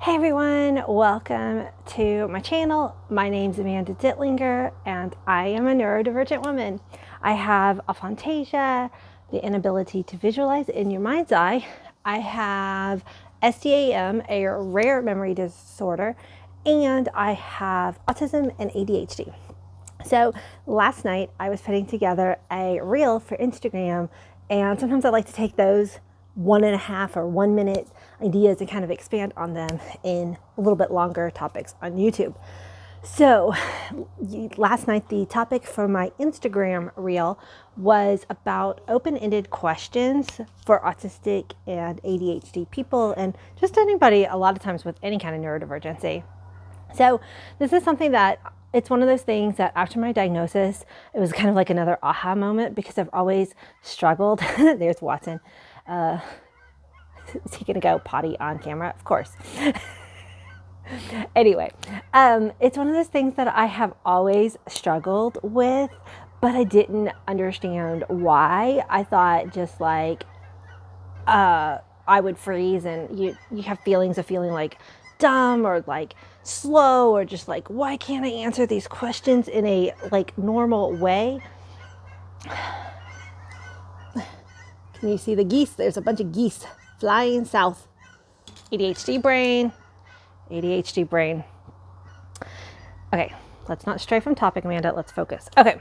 Hey everyone, welcome to my channel. My name's Amanda Dittlinger and I am a neurodivergent woman. I have aphantasia, the inability to visualize in your mind's eye. I have SDAM, a rare memory disorder, and I have autism and ADHD. So last night I was putting together a reel for Instagram, and sometimes I like to take those 1.5 or 1 minute ideas and kind of expand on them in a little bit longer topics on YouTube. So last night the topic for my Instagram reel was about open-ended questions for autistic and ADHD people, and just anybody a lot of times with any kind of neurodivergency. So this is something that it's one of those things that after my diagnosis, it was kind of like another aha moment, because I've always struggled. There's Watson. Is he going to go potty on camera? Of course. Anyway, it's one of those things that I have always struggled with, but I didn't understand why. I thought just like I would freeze, and you have feelings of feeling like dumb or like slow, or just like, why can't I answer these questions in a like normal way? Can you see the geese? There's a bunch of geese flying south. ADHD brain, ADHD brain. Okay, let's not stray from topic, Amanda. Let's focus. Okay.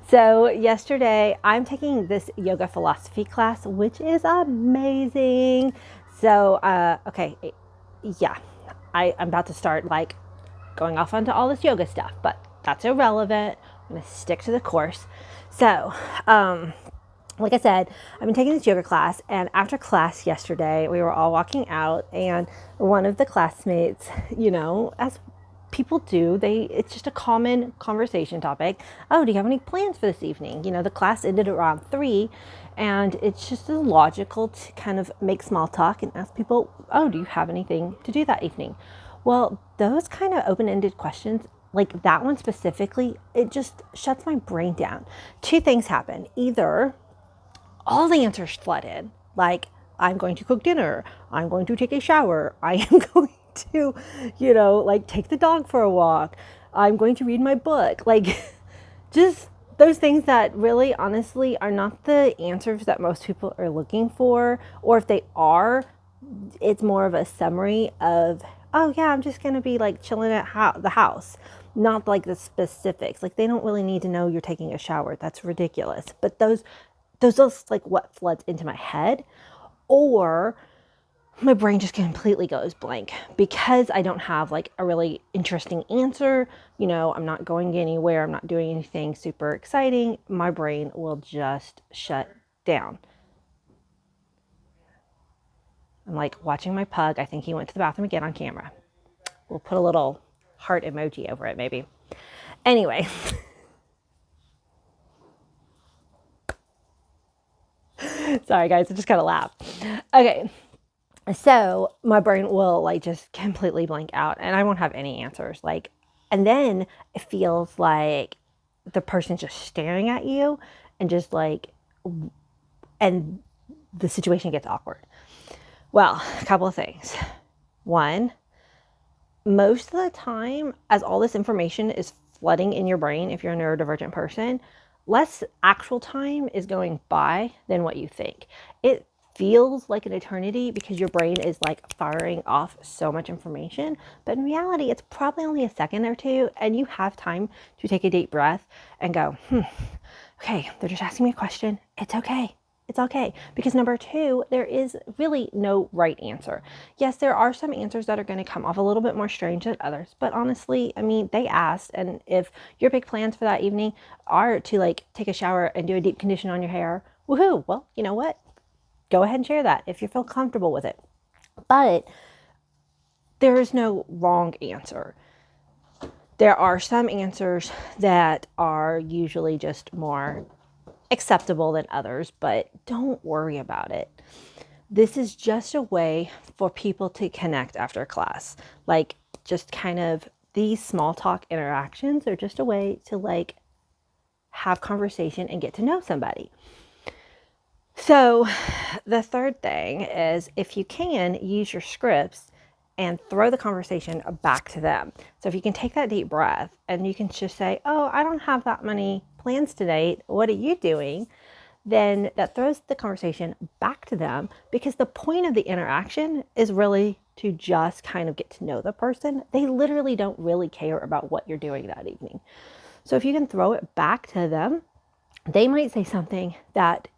So yesterday I'm taking this yoga philosophy class, which is amazing. So, okay, yeah, I'm about to start like going off onto all this yoga stuff, but that's irrelevant. I'm going to stick to the course. So, like I said, I've been taking this yoga class, and after class yesterday, we were all walking out, and one of the classmates, as people do, it's just a common conversation topic. Oh, do you have any plans for this evening? The class ended around 3, and it's just logical to kind of make small talk and ask people, oh, do you have anything to do that evening? Well, those kind of open-ended questions, like that one specifically, it just shuts my brain down. Two things happen. Either all the answers flooded, like I'm going to cook dinner, I'm going to take a shower, I am going to, like take the dog for a walk, I'm going to read my book, like just those things that really honestly are not the answers that most people are looking for, or if they are, it's more of a summary of, oh yeah, I'm just going to be like chilling at the house, not like the specifics. Like they don't really need to know you're taking a shower. That's ridiculous. But those like what floods into my head, or my brain just completely goes blank because I don't have like a really interesting answer. I'm not going anywhere. I'm not doing anything super exciting. My brain will just shut down. I'm like watching my pug. I think he went to the bathroom again on camera. We'll put a little heart emoji over it maybe. Anyway. Sorry guys, I just gotta laugh. Okay. So my brain will like just completely blank out, and I won't have any answers. And then it feels like the person's just staring at you, and just like, and the situation gets awkward. Well, a couple of things. One, most of the time, as all this information is flooding in your brain, if you're a neurodivergent person, less actual time is going by than what you think. It feels like an eternity because your brain is like firing off so much information, but in reality, it's probably only a second or two, and you have time to take a deep breath and go, okay, they're just asking me a question. It's okay. It's okay. Because number two, there is really no right answer. Yes, there are some answers that are going to come off a little bit more strange than others, but honestly, I mean, they asked, and if your big plans for that evening are to like take a shower and do a deep condition on your hair, woohoo, well, you know what? Go ahead and share that if you feel comfortable with it. But there is no wrong answer. There are some answers that are usually just more acceptable than others, but don't worry about it. This is just a way for people to connect after class. Like, just kind of these small talk interactions are just a way to like have conversation and get to know somebody. So the third thing is, if you can, use your scripts and throw the conversation back to them. So if you can take that deep breath and you can just say, oh, I don't have that many plans today. What are you doing? Then that throws the conversation back to them, because the point of the interaction is really to just kind of get to know the person. They literally don't really care about what you're doing that evening. So if you can throw it back to them, they might say something that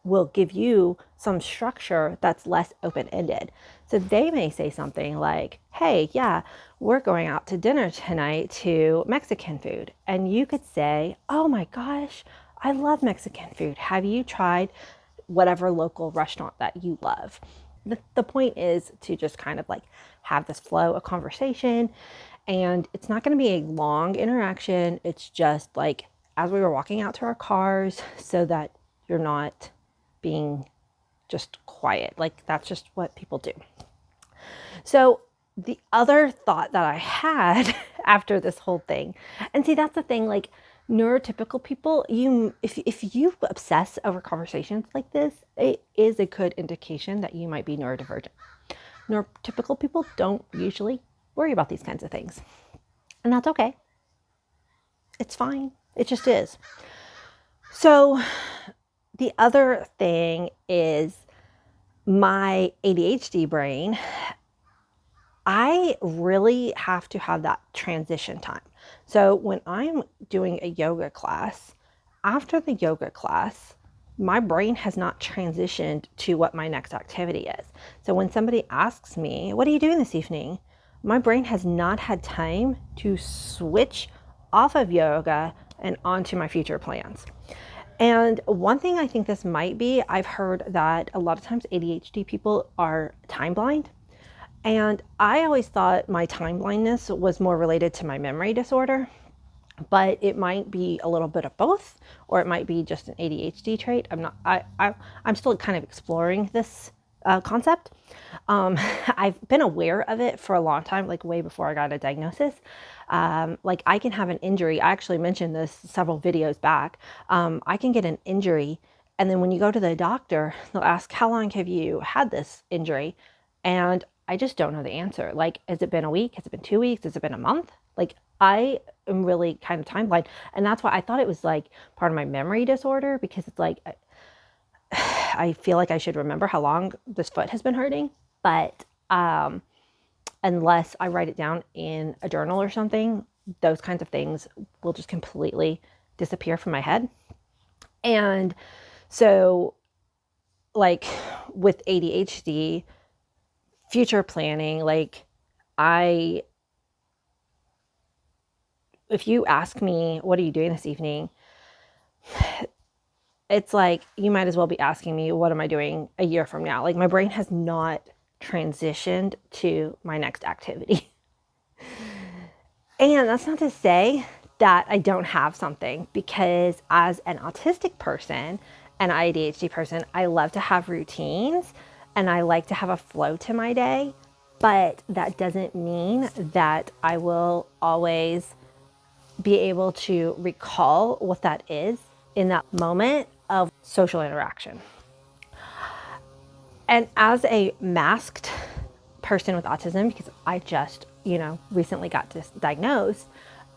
will give you some structure that's less open-ended. So they may say something like, hey, yeah, we're going out to dinner tonight to Mexican food. And you could say, oh my gosh, I love Mexican food. Have you tried whatever local restaurant that you love? The point is to just kind of like have this flow of conversation, and it's not going to be a long interaction. It's just like as we were walking out to our cars, so that you're not being just quiet. Like that's just what people do. So the other thought that I had after this whole thing, and see, that's the thing, like neurotypical people, if you obsess over conversations like this, it is a good indication that you might be neurodivergent. Neurotypical people don't usually worry about these kinds of things, and that's okay. It's fine. It just is. So the other thing is my ADHD brain. I really have to have that transition time. So when I'm doing a yoga class, after the yoga class, my brain has not transitioned to what my next activity is. So when somebody asks me, what are you doing this evening? My brain has not had time to switch off of yoga and onto my future plans. And one thing I think this might be, I've heard that a lot of times ADHD people are time blind. And I always thought my time blindness was more related to my memory disorder, but it might be a little bit of both, or it might be just an ADHD trait. I'm still kind of exploring this concept. I've been aware of it for a long time, like way before I got a diagnosis. Like I can have an injury. I actually mentioned this several videos back. I can get an injury, and then when you go to the doctor, they'll ask, how long have you had this injury? And I just don't know the answer. Like, has it been a week? Has it been 2 weeks? Has it been a month? Like, I am really kind of time blind. And that's why I thought it was like part of my memory disorder, because it's like, I feel like I should remember how long this foot has been hurting. But unless I write it down in a journal or something, those kinds of things will just completely disappear from my head. And so, like with ADHD, future planning, like if you ask me, what are you doing this evening? It's like, you might as well be asking me, what am I doing a year from now? Like my brain has not transitioned to my next activity. And that's not to say that I don't have something, because as an autistic person and ADHD person, I love to have routines and I like to have a flow to my day, but that doesn't mean that I will always be able to recall what that is in that moment of social interaction. And as a masked person with autism, because I just, recently got diagnosed,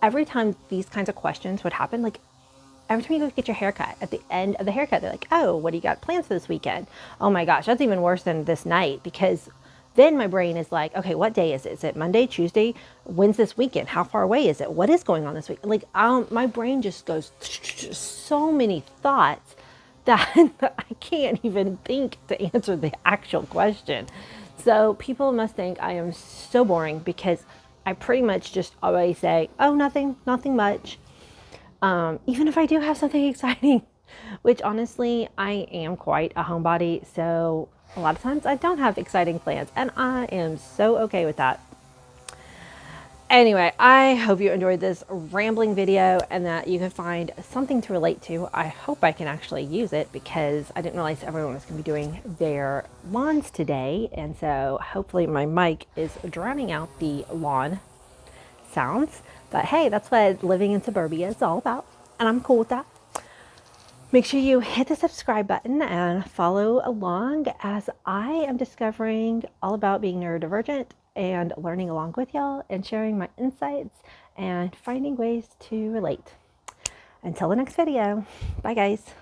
every time these kinds of questions would happen, like every time you go get your haircut, at the end of the haircut, they're like, oh, what do you got plans for this weekend? Oh my gosh, that's even worse than this night, because then my brain is like, okay, what day is it? Is it Monday, Tuesday? When's this weekend? How far away is it? What is going on this week? Like, my brain just goes so many thoughts that I can't even think to answer the actual question. So people must think I am so boring, because I pretty much just always say, oh, nothing much. Even if I do have something exciting, which honestly, I am quite a homebody. So a lot of times I don't have exciting plans, and I am so okay with that. Anyway, I hope you enjoyed this rambling video and that you can find something to relate to. I hope I can actually use it, because I didn't realize everyone was going to be doing their lawns today. And so hopefully my mic is drowning out the lawn sounds. But hey, that's what living in suburbia is all about, and I'm cool with that. Make sure you hit the subscribe button and follow along as I am discovering all about being neurodivergent and learning along with y'all and sharing my insights and finding ways to relate. Until the next video, bye guys.